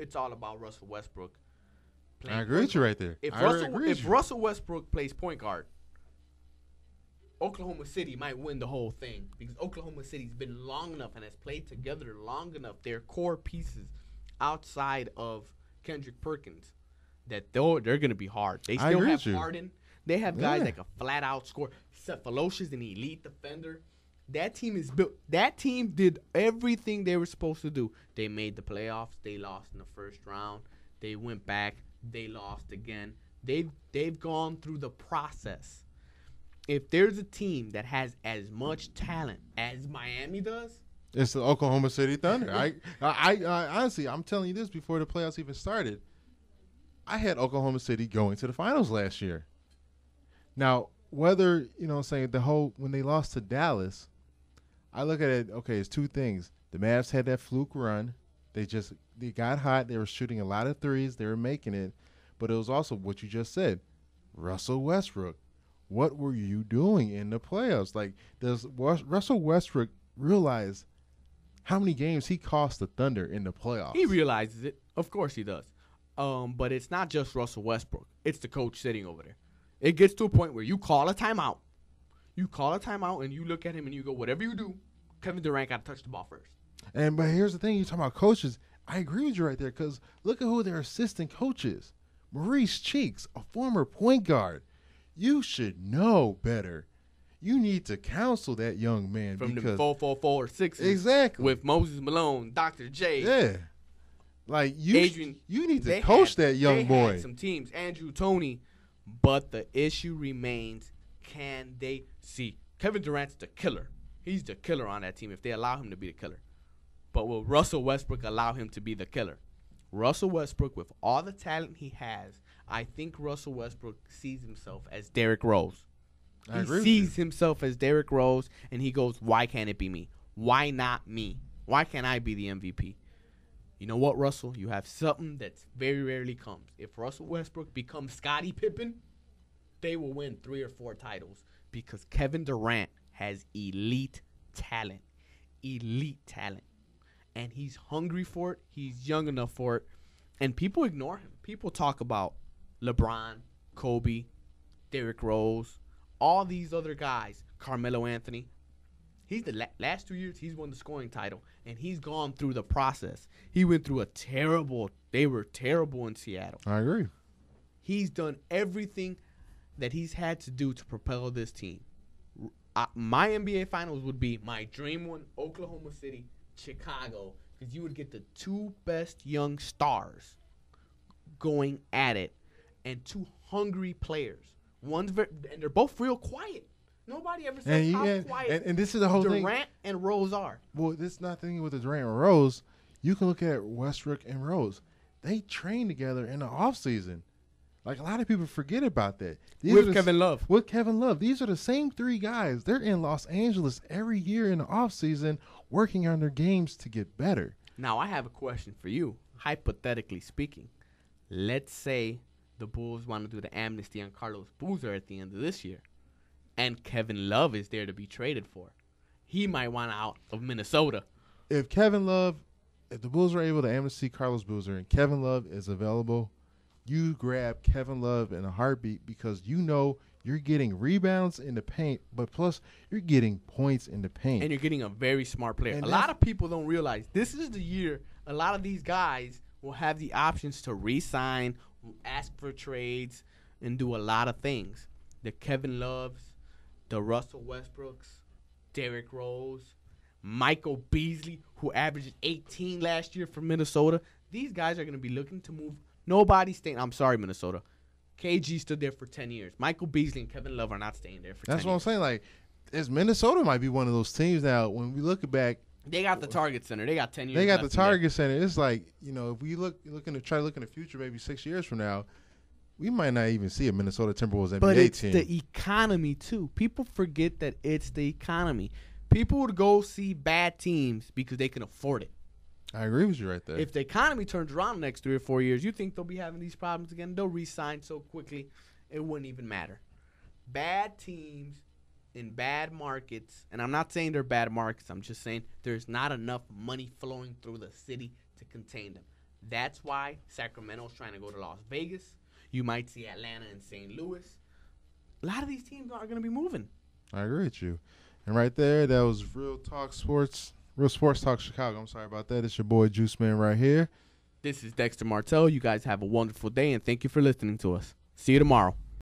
it's all about Russell Westbrook. I agree with you right there. If Russell Westbrook plays point guard, Oklahoma City might win the whole thing because Oklahoma City's been long enough and has played together long enough. Their core pieces outside of Kendrick Perkins that they're going to be hard. They still have Harden. They have guys that can flat out score. Cephalosha's an elite defender. That team is built. That team did everything they were supposed to do. They made the playoffs. They lost in the first round. They went back. They lost again. They've gone through the process. If there's a team that has as much talent as Miami does, it's the Oklahoma City Thunder. I honestly, I'm telling you this before the playoffs even started. I had Oklahoma City going to the finals last year. Now, whether, when they lost to Dallas, I look at it, okay, it's two things. The Mavs had that fluke run. They got hot. They were shooting a lot of threes. They were making it. But it was also what you just said. Russell Westbrook. What were you doing in the playoffs? Like, does Russell Westbrook realize how many games he cost the Thunder in the playoffs? He realizes it. Of course he does. But it's not just Russell Westbrook. It's the coach sitting over there. It gets to a point where you call a timeout. You call a timeout, and you look at him, and you go, whatever you do, Kevin Durant got to touch the ball first. But here's the thing. You're talking about coaches. I agree with you right there because look at who their assistant coach is. Maurice Cheeks, a former point guard. You should know better. You need to counsel that young man. From because the 444 6 exactly. With Moses Malone, Dr. J. Yeah. Like, Adrian, you need to coach that young boy. They had some teams, Andrew Toney. But the issue remains, can they see? Kevin Durant's the killer. He's the killer on that team if they allow him to be the killer. But will Russell Westbrook allow him to be the killer? Russell Westbrook, with all the talent he has, I think Russell Westbrook sees himself as Derrick Rose. He sees himself as Derrick Rose, and he goes, why can't it be me? Why not me? Why can't I be the MVP? You know what, Russell? You have something that very rarely comes. If Russell Westbrook becomes Scottie Pippen, they will win 3 or 4 titles because Kevin Durant has elite talent. Elite talent. And he's hungry for it. He's young enough for it. And people ignore him. People talk about LeBron, Kobe, Derrick Rose, all these other guys, Carmelo Anthony. He's the last 2 years, he's won the scoring title, and he's gone through the process. He went through they were terrible in Seattle. I agree. He's done everything that he's had to do to propel this team. My NBA Finals would be my dream one, Oklahoma City, Chicago, because you would get the 2 best young stars going at it and 2 hungry players. And they're both real quiet. Nobody ever says how quiet and this is the whole thing. Durant and Rose are. Well, this is not the thing with the Durant and Rose. You can look at Westbrook and Rose. They train together in the offseason. Like, a lot of people forget about that. With Kevin Love. With Kevin Love. These are the same 3 guys. They're in Los Angeles every year in the offseason working on their games to get better. Now, I have a question for you. Hypothetically speaking, let's say the Bulls want to do the amnesty on Carlos Boozer at the end of this year, and Kevin Love is there to be traded for. He might want out of Minnesota. If the Bulls are able to amnesty Carlos Boozer and Kevin Love is available, you grab Kevin Love in a heartbeat because you know you're getting rebounds in the paint, but plus you're getting points in the paint. And you're getting a very smart player. A lot of people don't realize this is the year a lot of these guys will have the options to re-sign, ask for trades, and do a lot of things. The Kevin Loves, the Russell Westbrooks, Derrick Rose, Michael Beasley, who averaged 18 last year for Minnesota. These guys are going to be looking to move. Nobody's staying. I'm sorry, Minnesota. KG stood there for 10 years. Michael Beasley and Kevin Love are not staying there for 10 years. That's what I'm saying. Like, Minnesota might be one of those teams now. When we look back, they got the Target Center. They got 10 years. They got the Target Center. It's like, if we try to look in the future, maybe 6 years from now, we might not even see a Minnesota Timberwolves NBA team. But it's the economy too. People forget that it's the economy. People would go see bad teams because they can afford it. I agree with you right there. If the economy turns around the next 3 or 4 years, you think they'll be having these problems again? They'll re-sign so quickly, it wouldn't even matter. Bad teams in bad markets, and I'm not saying they're bad markets. I'm just saying there's not enough money flowing through the city to contain them. That's why Sacramento's trying to go to Las Vegas. You might see Atlanta and St. Louis. A lot of these teams are going to be moving. I agree with you. And right there, that was Real Sports Talk Chicago. I'm sorry about that. It's your boy Juice Man right here. This is Dexter Martell. You guys have a wonderful day, and thank you for listening to us. See you tomorrow.